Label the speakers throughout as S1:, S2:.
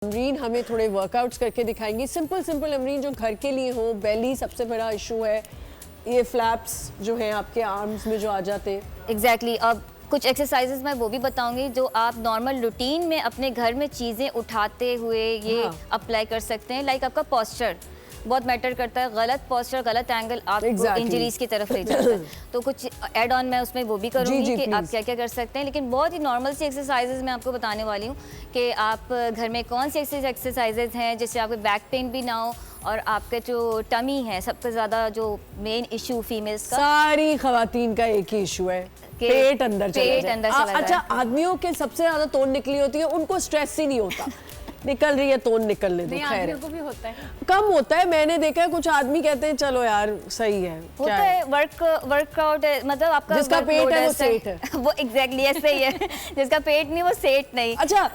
S1: अमरीन हमें थोड़े वर्कआउट्स करके दिखाएंगी, सिंपल अमरीन, जो घर के लिए हो। बेली सबसे बड़ा इशू है, ये फ्लैप्स जो हैं आपके आर्म्स में जो आ जाते हैं।
S2: एग्जैक्टली अब कुछ एक्सरसाइजेज मैं वो भी बताऊंगी जो आप नॉर्मल रूटीन में अपने घर में चीज़ें उठाते हुए ये अप्लाई कर सकते हैं। लाइक आपका पोस्चर बहुत मैटर करता है, गलत पोस्चर, गलत एंगल आपको इंजरीज की तरफ ले जाता है। तो कुछ एड ऑन मैं उसमें वो भी करूँगी कि आप क्या क्या कर सकते हैं। लेकिन बहुत ही नॉर्मल सी एक्सरसाइजेज मैं आपको बताने वाली हूँ कि आप घर में कौन सी एक्सरसाइजेज हैं जिससे आपको बैक पेन भी ना हो और आपका जो टमी है, सबसे ज़्यादा जो मेन इशू फीमेल्स का,
S1: सारी खवातीन का एक ही इशू है, पेट अंदर चला जाए। अच्छा, आदमियों के सबसे ज्यादा तोन निकली होती है, उनको स्ट्रेस ही नहीं होता, निकल रही है तोन निकलने दो। खैर
S3: को भी होता है,
S1: कम होता है। मैंने देखा है कुछ आदमी कहते हैं चलो यार सही है,
S2: होता है वर्कआउट, मतलब आपका
S1: जिसका पेट है वो सेठ है।
S2: वो एग्जैक्टली ऐसे ही है, जिसका पेट नहीं वो सेठ नहीं।
S1: अच्छा,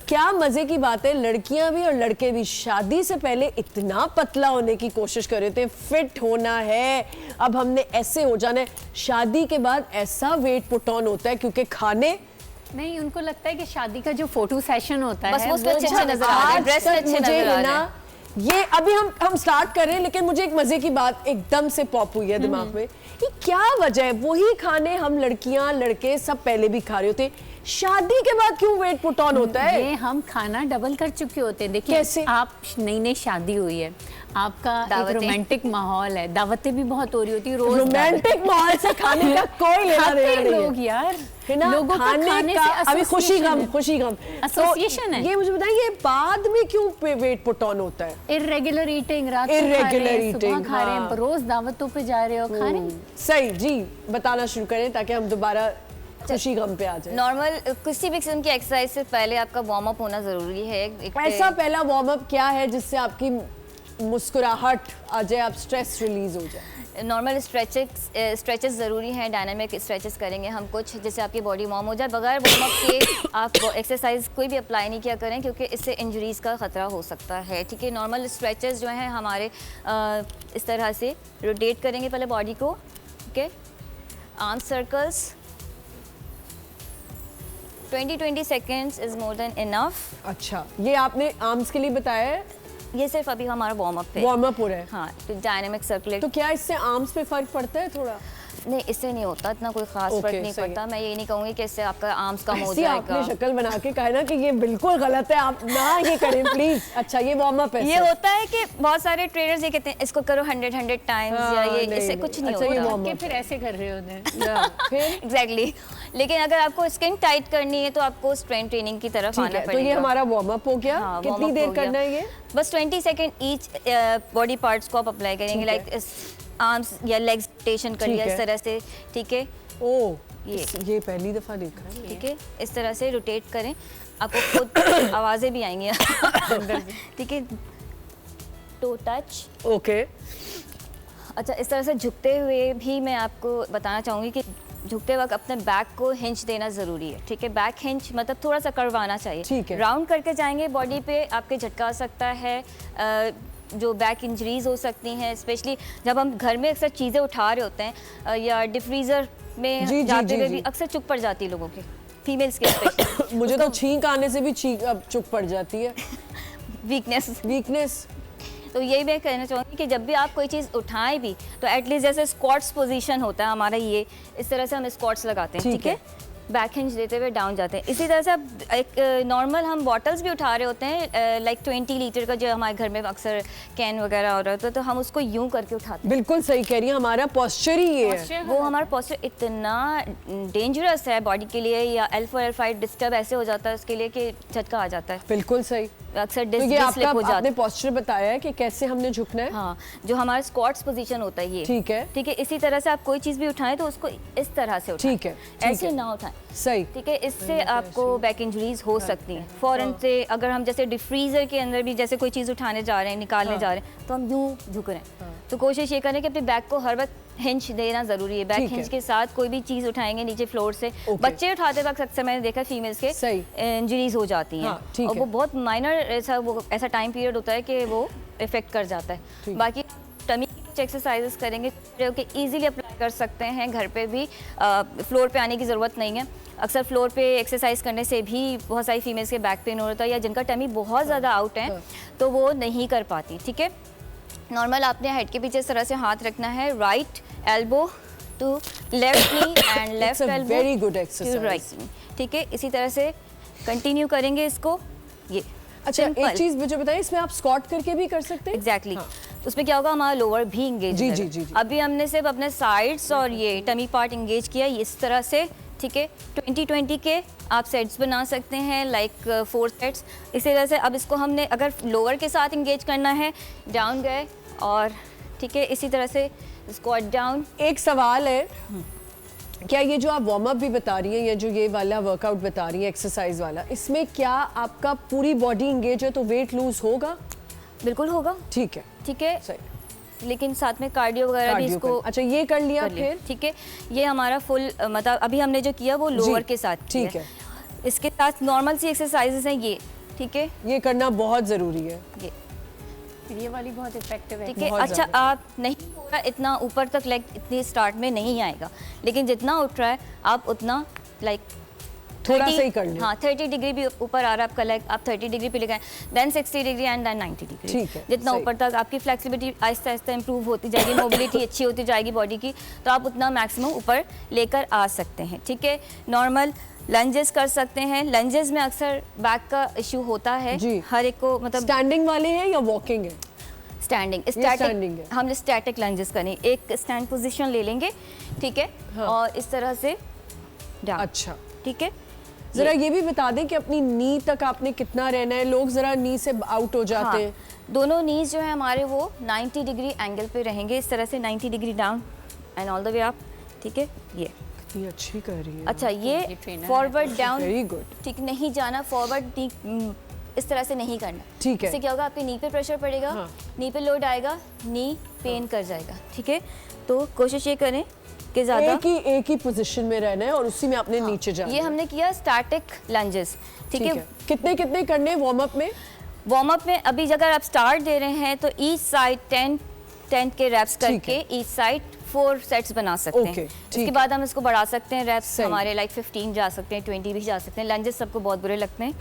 S1: क्या मजे की बात है, लड़कियां भी और लड़के भी शादी से पहले इतना पतला होने की कोशिश कर रहे थे, फिट होना है, अब हमने ऐसे हो जाना है। शादी के बाद ऐसा वेट पुट ऑन होता है क्योंकि खाने
S3: नहीं, उनको लगता है कि शादी का जो फोटो सेशन होता
S2: बस
S3: है
S2: वो अच्छे नजर आ रहा है, ड्रेस में अच्छे नजर आ रहा है।
S1: ये अभी हम स्टार्ट कर रहे हैं, लेकिन मुझे एक मजे की बात एकदम से पॉप हुई है दिमाग में। ये क्या वजह है, वही खाने हम लड़कियां लड़के सब पहले भी खा रहे होते, शादी के बाद क्यों वेट पुट ऑन होता है?
S3: ये हम खाना डबल कर चुके होते हैं। देखिए
S1: कैसे?
S3: आप नई शादी हुई है, आपका एक रोमांटिक माहौल है, दावतें भी बहुत हो रही होती है, रोज
S1: रोमांटिक माहौल से खाने का कोई लेना देना नहीं है।
S3: लोग यार
S1: लोगों का खाने का अभी खुशी गम
S3: एसोसिएशन है।
S1: ये मुझे बताइए बाद में क्यों वेट पुट ऑन होता है?
S3: इर्रेगुलर ईटिंग, रात को खा रहे हैं, रोज दावतों पे जा रहे हो, खा रहे हैं।
S1: सही जी, बताना शुरू करें ताकि हम दोबारा खुशी गम पे आ जाए।
S2: नॉर्मल किसी भी किस्म की एक्सरसाइज से पहले आपका वार्म अप होना जरूरी है।
S1: ऐसा पहला वार्म अप क्या है जिससे आपकी मुस्कुराहट आ जाए, आप स्ट्रेस रिलीज हो जाए?
S2: नॉर्मल स्ट्रेचेस ज़रूरी हैं, डायनामिक स्ट्रेचेस करेंगे हम कुछ, जिससे आपकी बॉडी वार्म हो जाए। बगैर वार्म अप के आप एक्सरसाइज कोई भी अप्लाई नहीं किया करें क्योंकि इससे इंजरीज़ का ख़तरा हो सकता है। ठीक है, नॉर्मल स्ट्रेचेस जो हैं हमारे इस तरह से रोटेट करेंगे पहले बॉडी को। ठीक है, arm circles 20 seconds is more than enough.
S1: अच्छा, ये आपने आर्म्स के लिए बताया है?
S2: ये सिर्फ अभी हमारा वार्म अप है,
S1: वार्म अप हो रहा है।
S2: हाँ, तो डायनामिक सर्कुलेट।
S1: तो क्या इससे आर्म्स पे फर्क पड़ता है थोड़ा?
S2: नहीं, इससे नहीं होता, इतना कोई खास फर्क नहीं पड़ता। मैं ये नहीं कहूँगी कि इससे आपका आर्म्स कम हो जाएगा।
S1: आपने शक्ल बना के कहा ना कि ये बिल्कुल गलत है, आप ना ये करें प्लीज। अच्छा, ये वार्म अप है।
S2: ये होता है कि बहुत सारे ट्रेनर्स ये कहते हैं इसको करो 100 टाइम्स या ये, इससे कुछ नहीं होता।
S3: फिर ऐसे कर रहे होते हैं।
S2: एग्जैक्टली। लेकिन अगर आपको स्किन टाइट करनी है तो आपको स्ट्रेंथ ट्रेनिंग की तरफ आना पड़ेगा।
S1: तो ये हमारा वार्म अप हो गया। कितनी देर करना है ये? बस
S2: 20 सेकेंड ईच बॉडी पार्ट्स को आप अप्लाई करेंगे। लाइक आर्म्स या लेग्स रोटेशन करिए इस तरह से। ठीक है,
S1: ओ ये पहली दफा देखा है।
S2: ठीक है, इस तरह से रोटेट करें, आपको खुद आवाजें भी आएंगी। ठीक है, टो टच।
S1: ओके।
S2: अच्छा, इस तरह से झुकते हुए भी मैं आपको बताना चाहूँगी कि झुकते वक्त अपने बैक को हिंच देना ज़रूरी है। ठीक है, बैक हिंच मतलब थोड़ा सा कर्व आना चाहिए।
S1: ठीक है,
S2: राउंड करके जाएंगे बॉडी पे, आपके झटका आ सकता है, जो बैक इंजरीज हो सकती हैं, स्पेशली जब हम घर में अक्सर चीज़ें उठा रहे होते हैं या डिफ्रीज़र में जाते हुए भी अक्सर चुक पड़ जाती है लोगों की, फीमेल्स के स्पेशली।
S1: मुझे तो छींक आने से भी चुक पड़ जाती है। वीकनेस।
S2: तो यही मैं कहना चाहूँगी कि जब भी आप कोई चीज़ उठाएं भी तो एटलीस्ट जैसे स्क्वाट्स पोजीशन होता है हमारा, ये इस तरह से हम स्क्वाट्स लगाते हैं। ठीक है, बैक हिंज देते हुए डाउन जाते हैं। इसी तरह से अब एक नॉर्मल हम बॉटल्स भी उठा रहे होते हैं, लाइक 20 लीटर का जो हमारे घर में अक्सर कैन वगैरह हो रहा होता है, तो हम उसको यूं करके उठाते हैं।
S1: बिल्कुल सही कह रही है, हमारा पोस्चर ही ये है।
S2: वो हमारा पोस्चर इतना डेंजरस है बॉडी के लिए, या L4 L5 डिस्टर्ब ऐसे हो जाता है उसके लिए कि झटका आ जाता है।
S1: बिल्कुल सही।
S2: अक्सर
S1: तो ये आपने पोस्चर बताया है कि कैसे हमने झुकना है।
S2: हाँ, जो हमारा स्क्वाट्स पोजीशन होता है ये।
S1: ठीक है,
S2: ठीक है, इसी तरह से आप कोई चीज़ भी उठाएं तो उसको इस तरह से उठाएं।
S1: ठीक है,
S2: ऐसे ना उठाएं।
S1: सही।
S2: ठीक है, इससे आपको बैक इंजरीज हो सकती हैं फौरन से। अगर हम जैसे डिफ्रीजर के अंदर भी जैसे कोई चीज़ उठाने जा रहे हैं, निकालने जा रहे हैं, तो हम यूं झुक रहे हैं। तो कोशिश ये करें कि अपने बैक को हर वक्त हिंच देना जरूरी है। बैक हिंच के साथ कोई भी चीज़ उठाएंगे नीचे फ्लोर से, बच्चे उठाते वक्त अक्सर मैंने देखा फीमेल्स के इंजरीज हो जाती हैं। और वो बहुत माइनर ऐसा टाइम पीरियड होता है कि वो इफेक्ट कर जाता है। बाकी टमी एक्सरसाइजेस करेंगे जो कि इजीली अप्लाई कर सकते हैं घर पे भी, फ्लोर पे आने की ज़रूरत नहीं है। अक्सर फ्लोर पे एक्सरसाइज करने से भी बहुत सारी फीमेल्स के बैक पेन हो रहा है या जिनका टमी बहुत ज़्यादा आउट है तो वो नहीं कर पाती। ठीक है, नॉर्मल आपने हेड के पीछे इस तरह से हाथ रखना है, right elbow to left knee and left elbow
S1: very good
S2: to
S1: exercise.
S2: Right knee. ठीक है, इसी तरह से कंटिन्यू करेंगे इसको। ये
S1: अच्छा,
S2: Simple.
S1: एक चीज मुझे बताइए, इसमें आप स्क्वाट करके भी कर सकते हैं?
S2: एग्जैक्टली उसमें क्या होगा, हमारा लोअर भी इंगेज
S1: जी,
S2: होगा।
S1: जी, जी, जी।
S2: अभी हमने सिर्फ अपने साइड्स और ये टमी पार्ट इंगेज किया इस तरह से। ठीक है, 20-20 के आप सेट्स बना सकते हैं, लाइक 4 सेट्स। इसी तरह से अब इसको हमने अगर लोअर के साथ इंगेज करना है, डाउन गए और ठीक है इसी तरह से स्क्वाट डाउन।
S1: एक सवाल है, क्या ये जो आप वार्म अप भी बता रही हैं, ये जो ये वाला वर्कआउट बता रही हैं एक्सरसाइज वाला, इसमें क्या आपका पूरी बॉडी इंगेज है तो वेट लूज होगा?
S2: बिल्कुल होगा।
S1: ठीक है,
S2: ठीक है,
S1: सही।
S2: लेकिन साथ में कार्डियो वगैरह भी
S1: कार्डियो
S2: इसको
S1: अच्छा ये कर लिया
S2: कर लिया।
S1: फिर?
S2: ठीक है, ये हमारा फुल मतलब अभी हमने जो किया वो लोअर के साथ
S1: ठीक
S2: किया।
S1: है।
S2: इसके साथ नॉर्मल सी एक्सरसाइजेस हैं ये। ठीक है,
S1: ये करना बहुत जरूरी है।
S3: ये वाली बहुत इफेक्टिव है।
S2: ठीक है।
S1: बहुत
S2: अच्छा,
S1: ज़्यादा।
S2: आप नहीं पूरा इतना ऊपर तक लाइक इतनी स्टार्ट में नहीं आएगा, लेकिन जितना उठ रहा है आप उतना लाइक
S1: थोड़ा सा ही कर लें।
S2: हाँ, 30 डिग्री भी ऊपर आ रहा है आपका लेग, आप 30 डिग्री पे लगाएं, then 60 degree and then 90 degree.
S1: ठीक है,
S2: जितना
S1: सही।
S2: ऊपर तक आपकी फ्लेक्सिबिलिटी आहिस्ता आहिस्ता इंप्रूव होती जाएगी, मोबिलिटी अच्छी होती जाएगी बॉडी की, तो आप उतना मैक्सिमम ऊपर लेकर आ सकते हैं। ठीक है, नॉर्मल लंजेस कर सकते हैं। लंजेस में अक्सर बैक का इशू होता है
S1: जी।
S2: हर एक को, मतलब
S1: स्टैंडिंग वाले हैं या वॉकिंग है?
S2: स्टैंडिंग
S1: standing है।
S2: हम स्टैटिक लंजेस करें, एक स्टैंड पोजीशन ले लेंगे। ठीक है,
S1: हाँ।
S2: और इस तरह से डाउन।
S1: अच्छा,
S2: ठीक है,
S1: जरा ये भी बता दें कि अपनी नी तक आपने कितना रहना है? लोग जरा नी से आउट हो जाते हैं।
S2: दोनों नीज जो है हमारे वो 90 डिग्री एंगल पे रहेंगे, इस तरह से 90 degree down and all the way up. ठीक है, ये
S1: कितनी अच्छी कर रही है।
S2: अच्छा, ये
S3: trainer है।
S2: Forward down,
S1: very good.
S2: ठीक, नहीं जाना फॉरवर्ड, इस तरह से नहीं करना।
S1: ठीक है।
S2: इससे क्या होगा, आपके नी पे प्रेशर पड़ेगा,
S1: हाँ।
S2: नी पे लोड आएगा, नी पेन कर जाएगा। ठीक है, तो कोशिश ये करें कि ज़्यादा
S1: एक ही पोजीशन में रहना है और उसी में आपने नीचे जाना
S2: ये
S1: है।
S2: हमने किया स्टैटिक लंजेस। ठीक है,
S1: कितने कितने करने वार्म अप में?
S2: वार्म अप में अभी अगर आप स्टार्ट दे रहे हैं तो ईच साइड 10 के रेप्स
S1: ठीक
S2: करके
S1: है।
S2: ईच साइड 4 सेट्स बना सकते
S1: ओके,
S2: हैं।
S1: ठीक
S2: इसके
S1: है।
S2: बाद हम इसको बढ़ा सकते हैं, रेप्स
S1: सही।
S2: हमारे लाइक 15 जा सकते हैं, 20 भी जा सकते हैं। लंजेस सबको बहुत बुरे लगते हैं।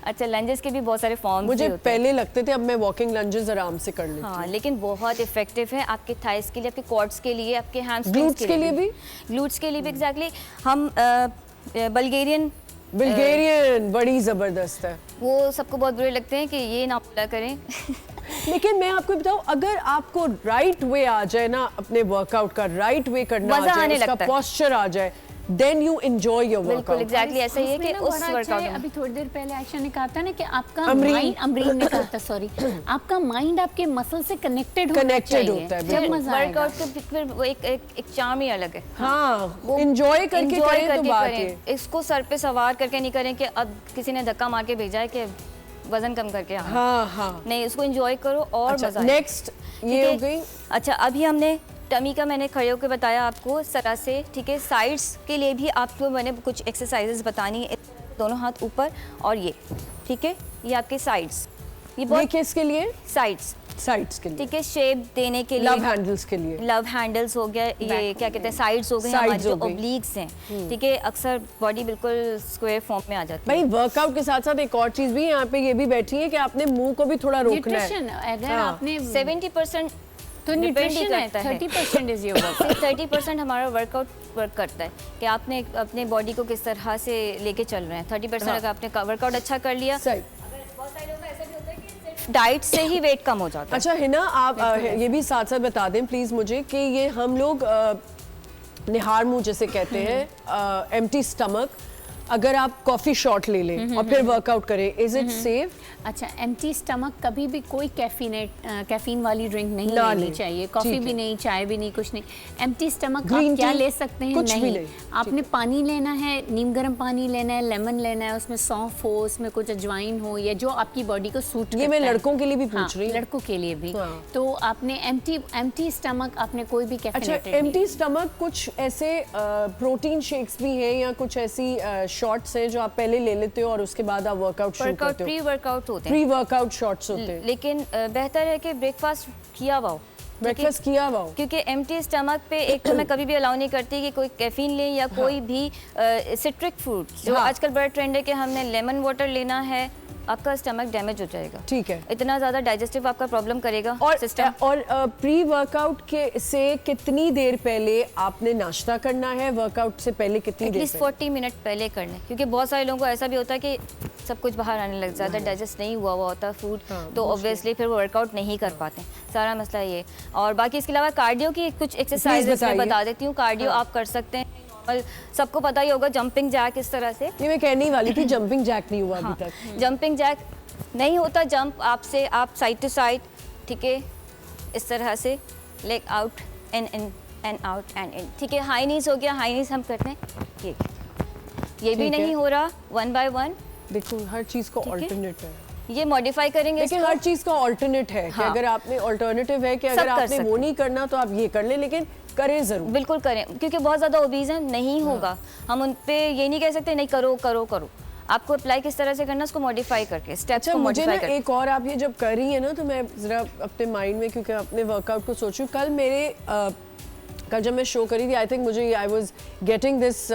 S2: अच्छा, लंजेस के भी बहुत सारे फॉर्म्स
S1: मुझे
S2: होते हैं।
S1: पहले लगते थे, अब मैं वॉकिंग लंजेस आराम से कर लेती हूँ।
S2: हाँ, लेकिन बहुत इफेक्टिव है आपके थाइस के लिए, आपके क्वाड्स के लिए, आपके
S1: Glutes
S2: हैमस्ट्रिंग्स
S1: के लिए भी?
S2: ग्लूट्स के लिए भी एग्जैक्टली। हम बल्गेरियन
S1: बुल्गारियन बड़ी जबरदस्त है।
S2: वो सबको बहुत बुरे लगते हैं कि ये ना बोला करें।
S1: लेकिन मैं आपको बताऊं, अगर आपको राइट वे आ जाए ना, अपने वर्कआउट का राइट वे करना आ
S2: मजा
S1: जाए,
S2: आने
S1: उसका
S2: लगता है।
S1: पोस्चर आ जाए, देन यू एंजॉय योर
S2: बिल्कुल
S1: वर्कआउट।
S2: एग्जैक्टली ऐसा ही है
S3: इसमें
S2: कि
S3: ना
S2: उस
S3: बड़ा अच्छा
S2: वर्कआउट
S3: है,
S2: में
S3: अभी थोड़ी देर पहले आयशा ने कहा था ना कि आपका
S1: अमरीन।
S3: माइंड, अमरीन ने कहा था सॉरी, आपका माइंड आपके मसल से कनेक्टेड होता है।
S1: होता है,
S3: जब
S1: बिल्कुल।
S3: मजा आएगा।
S2: वर्कआउट का फिर वो एक चार्म ही अलग है।
S1: हाँ,
S2: वो
S1: एंजॉय करके
S2: enjoy
S1: करें तो
S2: करके
S1: बात
S2: करें।
S1: है।
S2: इसको सर पे सवार करके नहीं करें कि अब किसी ने धक्का मार के भेजा है कि वजन कम करके आना।
S1: हाँ हाँ।
S2: नहीं, उसको एंजॉय करो और
S1: अच्छा,
S2: मजा आएगा।
S1: नेक्स्ट ये हो
S2: ठीक है?
S1: गई।
S2: अच्छा, अभी हमने टमी का मैंने खड़े होकर बताया आपको इस तरह से। ठीक है, साइड्स के लिए भी आपको मैंने कुछ एक्सरसाइजेस बतानी है। दोनों हाथ ऊपर और ये, ठीक है, ये आपके साइड्स, ये
S1: ये
S2: बहुत
S1: किसके लिए?
S2: साइड्स,
S1: साइड्स के लिए,
S2: ठीक है, शेप देने के लिए।
S1: लव हैंडल्स के लिए।
S2: लव हैंडल्स हो गया, ये क्या कहते हैं, साइड्स हो गए,
S1: Sides
S2: हमारी जो
S1: हो गई।
S2: ओब्लिक्स हैं। ठीक है, अक्सर बॉडी बिल्कुल स्क्वायर फॉर्म में आ जाती है।
S1: भाई वर्कआउट के साथ साथ एक और चीज भी यहाँ पे ये भी बैठी है कि आपने मुंह को भी थोड़ा रोकना है।
S3: न्यूट्रिशन, अगर
S1: हाँ।
S3: आपने
S2: 70%
S3: तो न्यूट्रिशन है,
S2: करता है।
S3: 30% इज योर वर्क।
S2: सिर्फ 30% हमारा वर्कआउट वर्क करता है कि आपने अपने बॉडी को किस तरह से लेके चल रहे हैं। 30%
S1: हाँ।
S2: अगर आपने वर्कआउट अच्छा कर लिया,
S1: सही।
S2: डाइट से ही वेट कम हो जाता है।
S1: अच्छा हिना, आप ये भी साथ साथ बता दें प्लीज मुझे कि ये हम लोग निहार मुंह जैसे कहते हैं, एम्प्टी स्टमक, अगर आप कॉफी शॉट ले लें और फिर वर्कआउट करें, इज इट सेफ?
S3: अच्छा, एम्प्टी स्टमक कभी भी कोई कैफीन वाली ड्रिंक नहीं
S1: ना
S3: लेनी
S1: लें।
S3: चाहिए, कॉफी
S1: ठीक
S3: भी
S1: है।
S3: नहीं, चाय भी नहीं, कुछ नहीं। एम्प्टी स्टमक
S1: Green
S3: आप क्या
S1: tea?
S3: ले सकते हैं?
S1: कुछ भी
S3: नहीं,
S1: नहीं।
S3: आपने पानी लेना है, नीम गर्म पानी लेना है, लेमन लेना है, उसमें सौंफ हो, उसमें कुछ अजवाइन हो, या जो आपकी बॉडी को सूट
S1: ये मैं
S3: करता है।
S1: लड़कों के लिए भी
S3: हाँ,
S1: पूछ रही हूँ।
S3: लड़कों के लिए भी।
S1: हाँ।
S3: तो आपने एम्प्टी स्टमक आपने कोई भी
S1: अच्छा,
S3: कैफीनेटेड
S1: एम्प्टी स्टमक कुछ ऐसे प्रोटीन शेक्स भी हैं या कुछ ऐसी शॉट्स हैं जो आप पहले ले लेते हो और उसके बाद आप वर्कआउट शुरू
S2: वर्कआउट
S1: करते
S2: प्री
S1: हो?
S2: वर्कआउट होते हैं,
S1: प्री वर्कआउट शॉट्स होते हैं।
S2: लेकिन बेहतर है कि ब्रेकफास्ट किया हुआ हो।
S1: ब्रेकफास्ट किया हुआ हो।
S2: क्योंकि एम्प्टी स्टमक पे एक तो मैं कभी भी अलाउ नहीं करती कि कोई कैफीन ले या कोई भी सिट्रिक फ्रूट, जो आजकल बड़ा ट्रेंड है कि हमने लेमन वाटर लेना है, आपका स्टमक डैमेज हो जाएगा।
S1: ठीक है।
S2: इतना ज़्यादा डाइजेस्टिव आपका प्रॉब्लम करेगा
S1: और
S2: सिस्टम।
S1: और प्री वर्कआउट के से कितनी देर पहले आपने नाश्ता करना है? वर्कआउट से पहले कितनी देर
S2: एटलीस्ट 40 मिनट पहले कर लें, क्योंकि बहुत सारे लोगों को ऐसा भी होता है कि सब कुछ बाहर आने लग जाता है, डाइजेस्ट नहीं हुआ होता फूड, तो ऑब्वियसली फिर वर्कआउट नहीं कर पाते। सारा मसला ये। और बाकी इसके अलावा कार्डियो की कुछ एक्सरसाइजेस मैं बता देती हूँ। कार्डियो आप कर सकते हैं, सबको पता ही होगा जंपिंग जैक इस तरह से।
S1: ये मैं कहने ही वाली थी, जंपिंग जैक नहीं हुआ अभी तक।
S2: जंपिंग जैक नहीं होता, जंप आपसे आप साइड टू साइड, ठीक है, इस तरह से leg out and in and out and in, ठीक है। हाई नीज हो गया, हाई नीज हम करते हैं, ये भी नहीं हो रहा, 1 by 1।
S1: देखो हर चीज को ऑल्टरनेट है,
S2: ये मॉडिफाई करेंगे,
S1: लेकिन हर चीज का ऑल्टरनेट है कि अगर आपने ऑल्टरनेटिव है कि अगर आपने वो नहीं करना तो आप ये कर लें, लेकिन करें जरूर।
S2: बिल्कुल करें, क्योंकि बहुत ज़्यादा ओबीज है, नहीं होगा। हम उन पे ये नहीं कह सकते नहीं करो करो करो, आपको अप्लाई किस तरह से करना, उसको मॉडिफाई करके स्टेप्स को
S1: मुझे ना
S2: मॉडिफाई करके।
S1: एक और, आप ये जब कर रही है ना, तो मैं जरा अपने माइंड में, क्योंकि अपने वर्कआउट को सोचूं, कल मेरे कल जब मैं शो करी थी, आई थिंक मुझे आई वाज गेटिंग दिस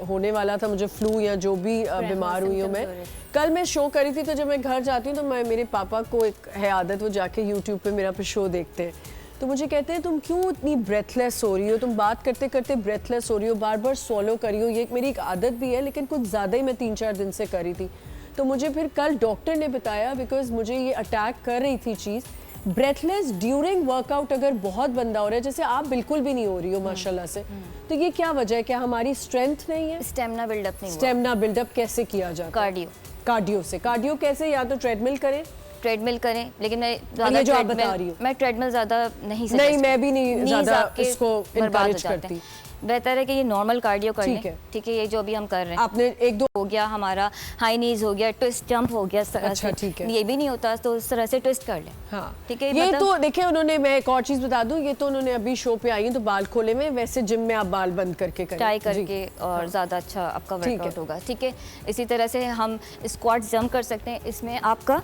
S1: होने वाला था, मुझे फ्लू या जो भी बीमार हुई हूँ मैं। कल मैं शो करी थी, तो जब मैं घर जाती हूँ तो मैं, मेरे पापा को एक है आदत, वो जाके यूट्यूब पे मेरा पे शो देखते हैं, तो मुझे कहते हैं तुम क्यों इतनी ब्रेथलेस हो रही हो, तुम बात करते करते ब्रेथलेस हो रही हो, बार बार स्वॉलो कर रही हो। ये मेरी एक आदत भी है, लेकिन कुछ ज़्यादा ही मैं 3-4 दिन से करी थी। तो मुझे फिर कल डॉक्टर ने बताया, बिकॉज मुझे ये अटैक कर रही थी चीज़, ब्रेथलेस ड्यूरिंग वर्कआउट अगर बहुत बंदा हो रहा है, जैसे आप बिल्कुल भी नहीं हो रही हो माशाल्लाह से, तो ये क्या वजह है? क्या हमारी स्ट्रेंथ नहीं है?
S2: स्टेमिना बिल्डअप नहीं हुआ।
S1: स्टेमिना बिल्डअप कैसे किया जाता है?
S2: कार्डियो।
S1: कार्डियो से। कार्डियो कैसे? या तो ट्रेडमिल करें,
S2: ट्रेडमिल करें, लेकिन मैं
S1: ये जो आप बता रही हो,
S2: मैं ट्रेडमिल ज़्यादा नहीं,
S1: मैं भी नहीं ज़्यादा इसको इनकरेज करती।
S2: बेहतर है कि ये नॉर्मल कार्डियो कर लें,
S1: ठीक है।
S2: ठीक है। ये जो अभी हम कर रहे हैं,
S1: आपने 1-2
S2: हो गया हमारा, हाई नीज हो गया, ट्विस्ट जंप हो गया, इस तरह
S1: अच्छा,
S2: से।
S1: ठीक है।
S2: ये भी नहीं होता तो इस तरह से ट्विस्ट कर लें।
S1: हाँ
S2: ठीक है।
S1: ये
S2: मतलब
S1: तो देखिए उन्होंने, मैं एक और चीज बता दूं, ये तो उन्होंने अभी शो पे आई हैं तो बाल खोले में, वैसे जिम में आप बाल बंद करके करें,
S2: ट्राई करके, और ज़्यादा अच्छा आपका वर्कआउट होगा, ठीक है। इसी तरह से हम स्क्वाट जंप कर सकते हैं, इसमें आपका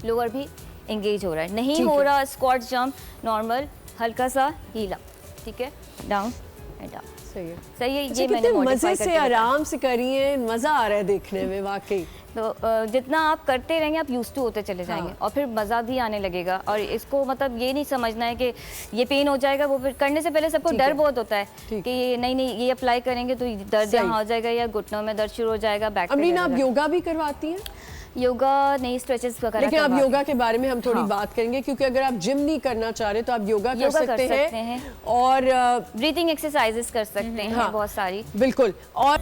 S2: लोअर भी एंगेज हो रहा है, नहीं हो रहा स्क्वाट जंप, नॉर्मल हल्का सा हील अप, ठीक है, डाउन एंड अप।
S1: सही है,
S2: सही है।
S1: अच्छा,
S2: ये मैंने
S1: कितने
S2: मॉडिफाई
S1: मजे से आराम से करिए, मजा आ रहा है देखने में वाकई।
S2: तो जितना आप करते रहेंगे आप यूज्ड टू होते चले जाएंगे, और फिर मज़ा भी आने लगेगा। और इसको मतलब ये नहीं समझना है कि ये पेन हो जाएगा, वो फिर करने से पहले सबको डर बहुत होता है कि ये नहीं ये अप्लाई करेंगे तो दर्द यहाँ हो जाएगा, या घुटनों में दर्द शुरू हो जाएगा, बैक।
S1: अमरीना, आप योगा भी करवाती हैं?
S2: योगा नहीं, स्ट्रेचेस वगैरह।
S1: लेकिन अब योगा के बारे में हम थोड़ी बात करेंगे, क्योंकि अगर आप जिम नहीं करना चाह रहे तो आप योगा कर सकते हैं, और
S2: ब्रीथिंग एक्सरसाइजेस कर सकते हैं बहुत सारी।
S1: बिल्कुल। और